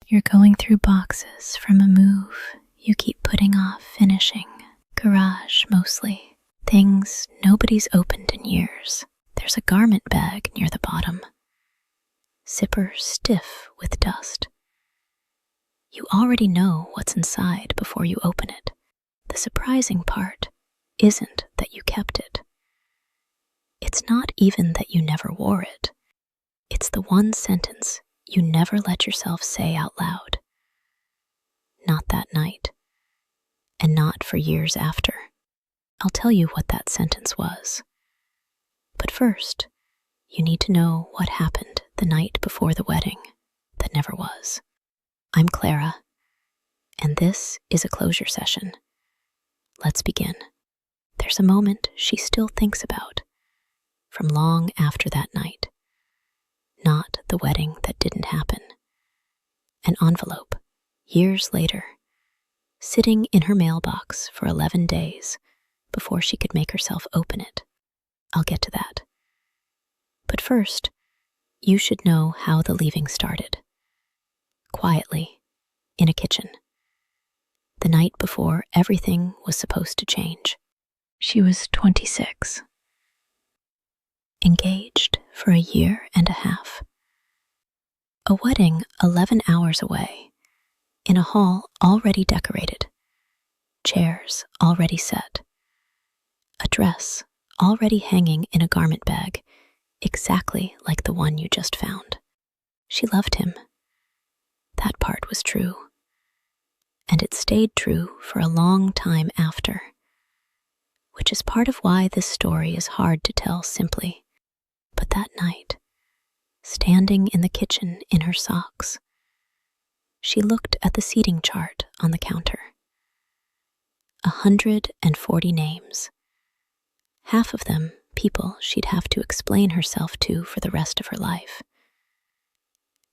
You're going through boxes from a move you keep putting off finishing. Garage, mostly. Things nobody's opened in years. There's a garment bag near the bottom. Zipper stiff with dust. You already know what's inside before you open it. The surprising part isn't that you kept it. It's not even that you never wore it. It's the one sentence you never let yourself say out loud. Not that night, and not for years after. I'll tell you what that sentence was. But first, you need to know what happened the night before the wedding that never was. I'm Clara, and this is a closure session. Let's begin. There's a moment she still thinks about, from long after that night. Not the wedding that didn't happen. An envelope, years later, sitting in her mailbox for 11 days before she could make herself open it. I'll get to that. But first, you should know how the leaving started. Quietly, in a kitchen. The night before everything was supposed to change. She was 26. Engaged for a year and a half. A wedding 11 hours away, in a hall already decorated. Chairs already set. A dress already hanging in a garment bag, exactly like the one you just found. She loved him. That part was true. And it stayed true for a long time after. Which is part of why this story is hard to tell simply. But that night, standing in the kitchen in her socks, she looked at the seating chart on the counter. 140 names. Half of them people she'd have to explain herself to for the rest of her life.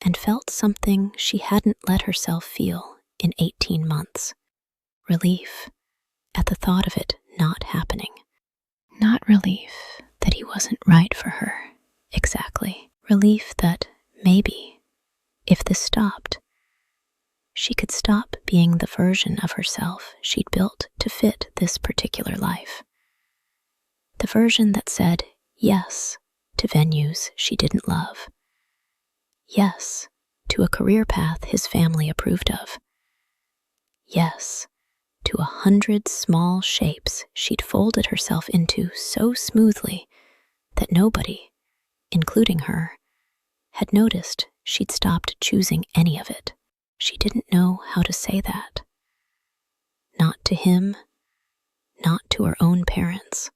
And felt something she hadn't let herself feel in 18 months. Relief at the thought of it not happening. Not relief that he wasn't right for her. Exactly. Relief that maybe, if this stopped, she could stop being the version of herself she'd built to fit this particular life. The version that said yes to venues she didn't love. Yes to a career path his family approved of. Yes to 100 small shapes she'd folded herself into so smoothly that nobody, including her, had noticed she'd stopped choosing any of it. She didn't know how to say that. Not to him, not to her own parents,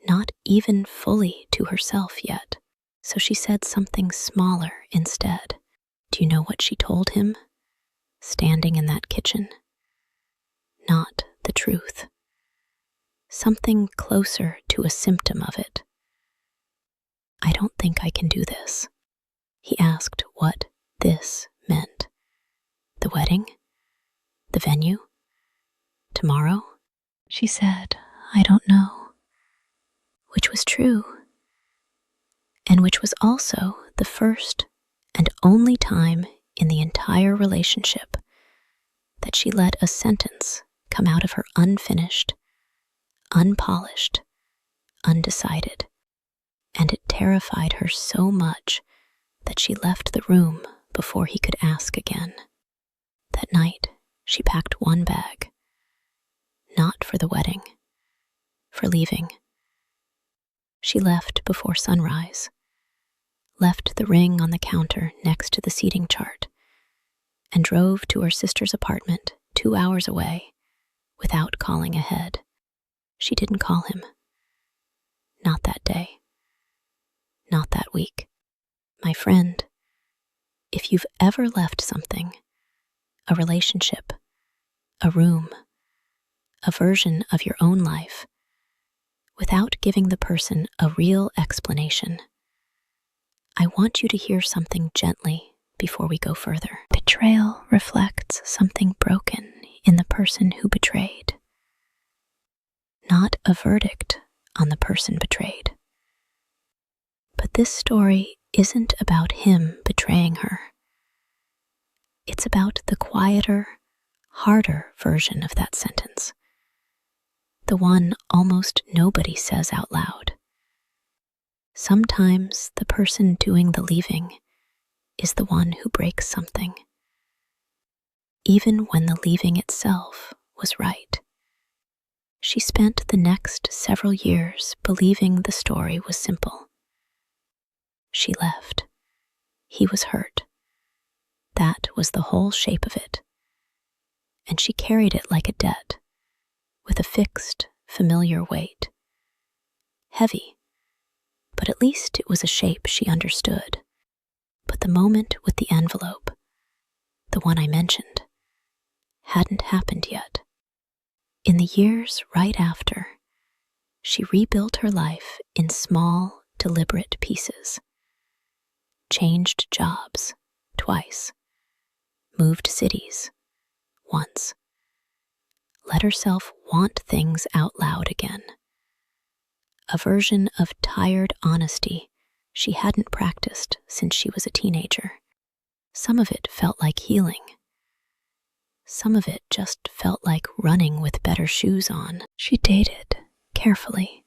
not even fully to herself yet. So she said something smaller instead. Do you know what she told him, standing in that kitchen? Not the truth. Something closer to a symptom of it. I don't think I can do this. He asked what this meant. The wedding? The venue? Tomorrow? She said, I don't know. Which was true. And which was also the first and only time in the entire relationship that she let a sentence come out of her unfinished, unpolished, undecided. And it terrified her so much that she left the room before he could ask again. That night, she packed one bag. Not for the wedding, for leaving. She left before sunrise, left the ring on the counter next to the seating chart, and drove to her sister's apartment 2 hours away without calling ahead. She didn't call him. Not that day. Not that week. My friend, if you've ever left something, a relationship, a room, a version of your own life, without giving the person a real explanation, I want you to hear something gently before we go further. Betrayal reflects something broken in the person who betrayed, not a verdict on the person betrayed. But this story isn't about him betraying her. It's about the quieter, harder version of that sentence, the one almost nobody says out loud. Sometimes the person doing the leaving is the one who breaks something, even when the leaving itself was right. She spent the next several years believing the story was simple. She left. He was hurt. That was the whole shape of it. And she carried it like a debt, with a fixed, familiar weight. Heavy, but at least it was a shape she understood. But the moment with the envelope, the one I mentioned, hadn't happened yet. In the years right after, she rebuilt her life in small, deliberate pieces. Changed jobs twice. Moved cities once. Let herself want things out loud again. A version of tired honesty she hadn't practiced since she was a teenager. Some of it felt like healing. Some of it just felt like running with better shoes on. She dated carefully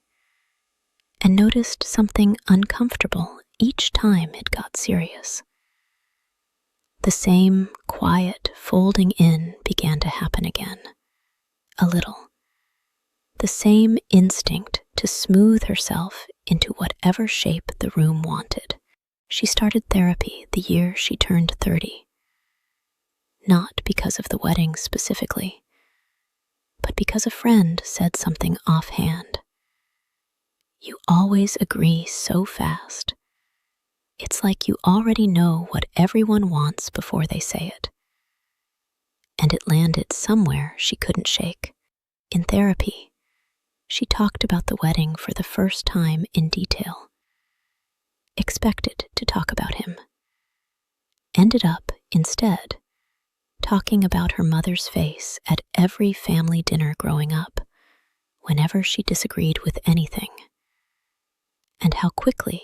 and noticed something uncomfortable each time it got serious. The same quiet folding in began to happen again. A little. The same instinct to smooth herself into whatever shape the room wanted. She started therapy the year she turned 30. Not because of the wedding specifically, but because a friend said something offhand. You always agree so fast. It's like you already know what everyone wants before they say it. And it landed somewhere she couldn't shake. In therapy, she talked about the wedding for the first time in detail. Expected to talk about him. Ended up, instead, talking about her mother's face at every family dinner growing up, whenever she disagreed with anything. And how quickly,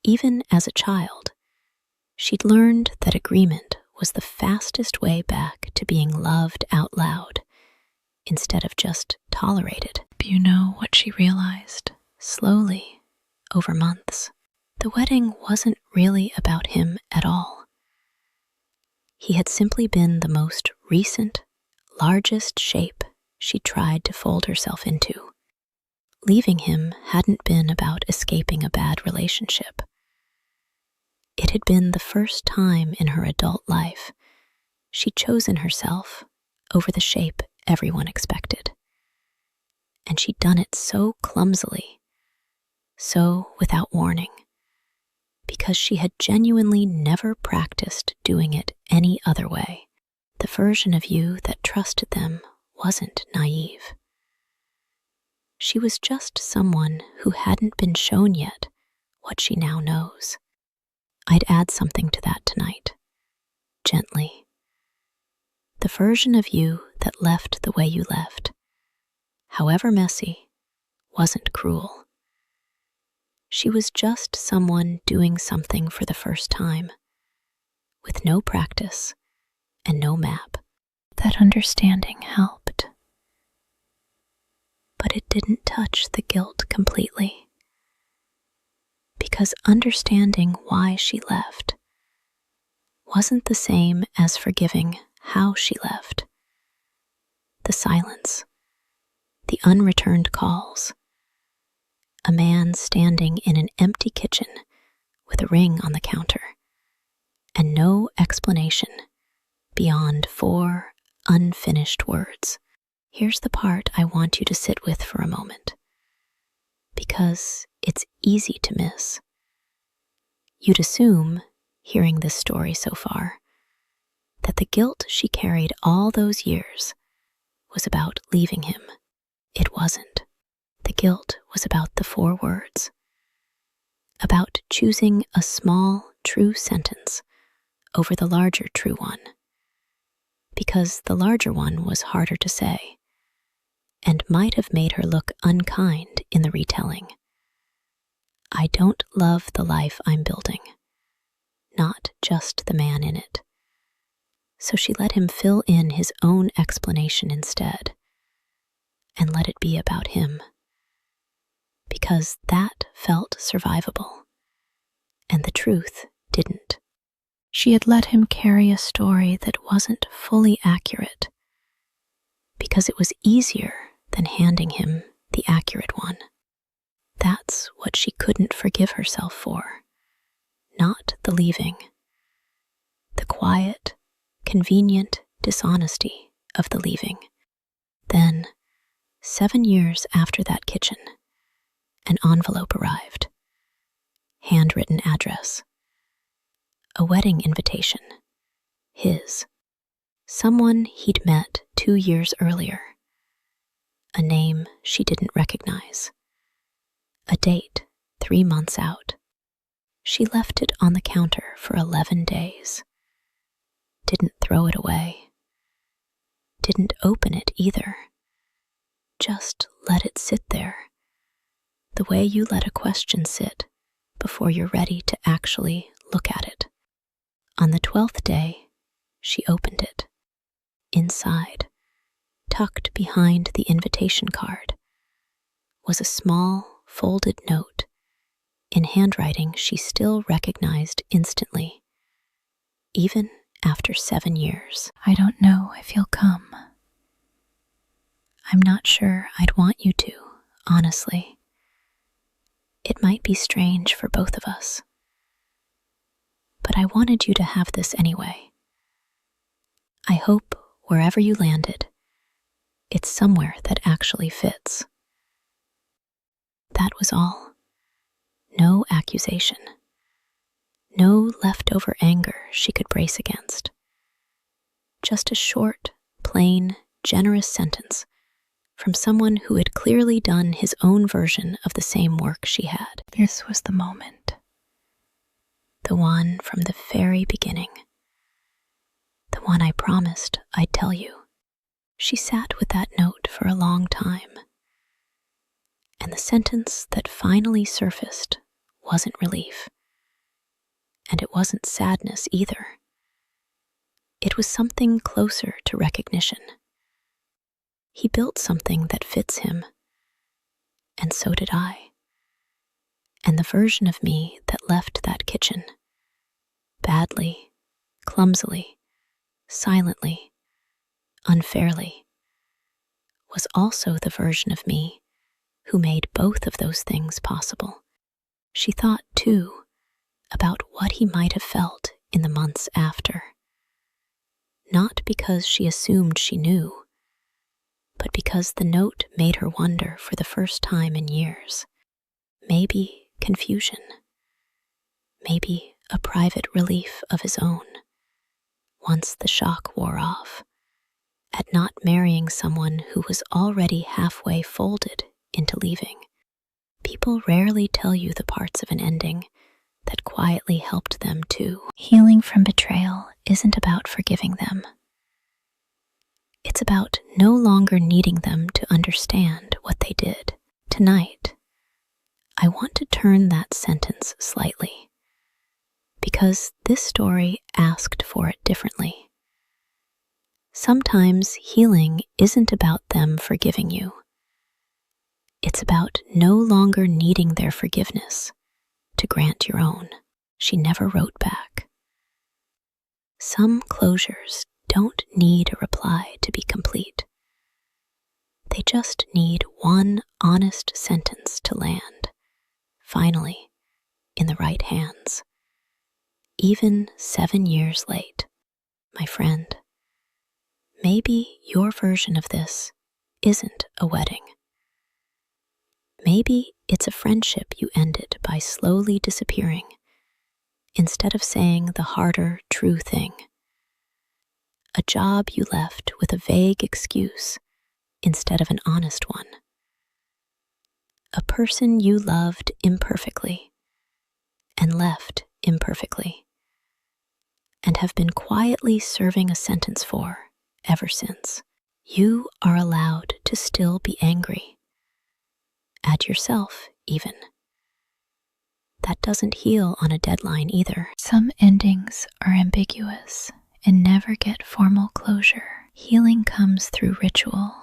even as a child, she'd learned that agreement was the fastest way back to being loved out loud, instead of just tolerated. You know what she realized, slowly, over months? The wedding wasn't really about him at all. He had simply been the most recent, largest shape she tried to fold herself into. Leaving him hadn't been about escaping a bad relationship. It had been the first time in her adult life she'd chosen herself over the shape everyone expected. And she'd done it so clumsily, so without warning, because she had genuinely never practiced doing it any other way. The version of you that trusted them wasn't naive. She was just someone who hadn't been shown yet what she now knows. I'd add something to that tonight, gently. The version of you that left the way you left, however messy, wasn't cruel. She was just someone doing something for the first time, with no practice and no map. That understanding helped. But it didn't touch the guilt completely. Because understanding why she left wasn't the same as forgiving how she left. The silence, the unreturned calls, a man standing in an empty kitchen with a ring on the counter, and no explanation beyond 4 unfinished words. Here's the part I want you to sit with for a moment, because it's easy to miss. You'd assume, hearing this story so far, that the guilt she carried all those years was about leaving him. It wasn't. The guilt was about the 4 words, about choosing a small, true sentence over the larger true one, because the larger one was harder to say and might have made her look unkind in the retelling. I don't love the life I'm building, not just the man in it. So she let him fill in his own explanation instead, and let it be about him, because that felt survivable, and the truth didn't. She had let him carry a story that wasn't fully accurate, because it was easier than handing him the accurate one. That's what she couldn't forgive herself for, not the leaving. The quiet, convenient dishonesty of the leaving. Then, 7 years after that kitchen, an envelope arrived. Handwritten address. A wedding invitation. His. Someone he'd met 2 years earlier. A name she didn't recognize. A date 3 months out. She left it on the counter for 11 days. Didn't throw it away. Didn't open it either. Just let it sit there, the way you let a question sit before you're ready to actually look at it. On the 12th day, she opened it. Inside, tucked behind the invitation card, was a small, folded note in handwriting she still recognized instantly, even after 7 years. I don't know if you'll come. I'm not sure I'd want you to, honestly. It might be strange for both of us. But I wanted you to have this anyway. I hope wherever you landed, it's somewhere that actually fits. That was all. No accusation. No leftover anger she could brace against. Just a short, plain, generous sentence from someone who had clearly done his own version of the same work she had. This was the moment. The one from the very beginning. The one I promised I'd tell you. She sat with that note for a long time. And the sentence that finally surfaced wasn't relief. And it wasn't sadness either. It was something closer to recognition. He built something that fits him, and so did I. And the version of me that left that kitchen, badly, clumsily, silently, unfairly, was also the version of me who made both of those things possible. She thought, too, about what he might have felt in the months after. Not because she assumed she knew, but because the note made her wonder for the first time in years. Maybe confusion. Maybe a private relief of his own, once the shock wore off, at not marrying someone who was already halfway folded into leaving. People rarely tell you the parts of an ending that quietly helped them too. Healing from betrayal isn't about forgiving them. It's about no longer needing them to understand what they did. Tonight, I want to turn that sentence slightly, because this story asked for it differently. Sometimes healing isn't about them forgiving you. It's about no longer needing their forgiveness to grant your own. She never wrote back. Some closures don't need a reply to be complete. They just need one honest sentence to land, finally, in the right hands. Even 7 years late. My friend, maybe your version of this isn't a wedding. Maybe it's a friendship you ended by slowly disappearing instead of saying the harder, true thing. A job you left with a vague excuse instead of an honest one. A person you loved imperfectly and left imperfectly and have been quietly serving a sentence for ever since. You are allowed to still be angry. At yourself, even. That doesn't heal on a deadline either. Some endings are ambiguous and never get formal closure. Healing comes through ritual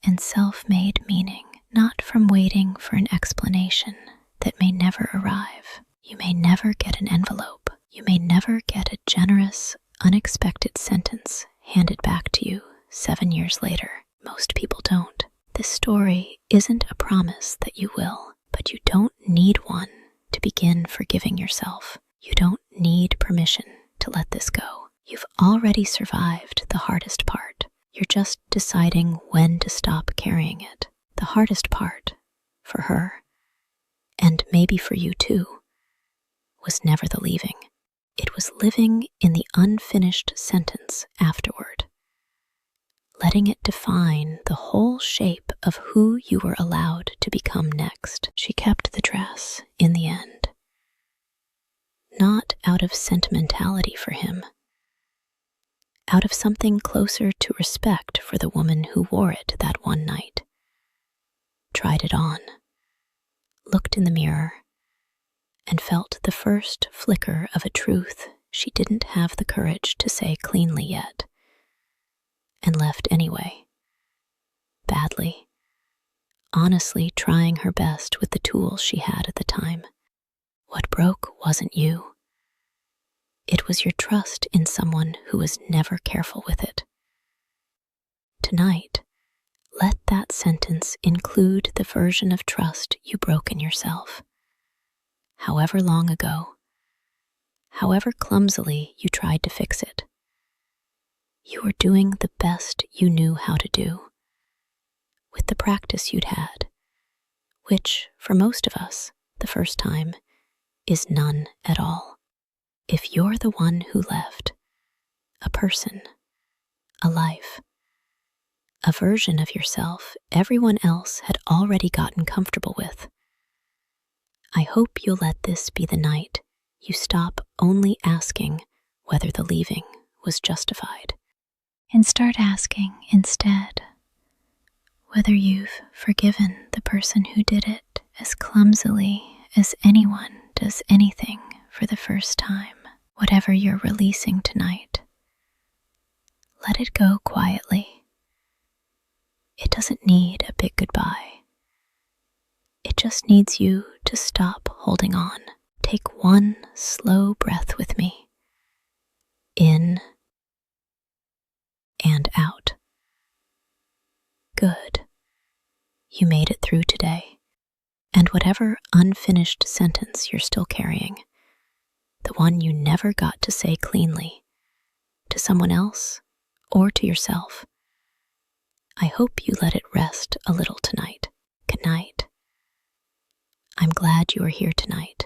and self-made meaning, not from waiting for an explanation that may never arrive. You may never get an envelope. You may never get a generous, unexpected sentence handed back to you 7 years later. Most people don't. This story isn't a promise that you will, but you don't need one to begin forgiving yourself. You don't need permission to let this go. You've already survived the hardest part. You're just deciding when to stop carrying it. The hardest part, for her, and maybe for you too, was never the leaving. It was living in the unfinished sentence afterward, letting it define the whole shape of who you were allowed to become next. She kept the dress in the end, not out of sentimentality for him, out of something closer to respect for the woman who wore it that one night. Tried it on, looked in the mirror, and felt the first flicker of a truth she didn't have the courage to say cleanly yet, and left anyway, badly, honestly trying her best with the tools she had at the time. What broke wasn't you. It was your trust in someone who was never careful with it. Tonight, let that sentence include the version of trust you broke in yourself. However long ago, however clumsily you tried to fix it, you were doing the best you knew how to do, with the practice you'd had, which, for most of us, the first time, is none at all. If you're the one who left, a person, a life, a version of yourself everyone else had already gotten comfortable with, I hope you'll let this be the night you stop only asking whether the leaving was justified, and start asking instead whether you've forgiven the person who did it as clumsily as anyone does anything for the first time. Whatever you're releasing tonight, let it go quietly. It doesn't need a big goodbye. It just needs you to stop holding on. Take one slow breath with me. In and out. Good. You made it through today. And whatever unfinished sentence you're still carrying, the one you never got to say cleanly, to someone else or to yourself, I hope you let it rest a little tonight. Good night. I'm glad you are here tonight.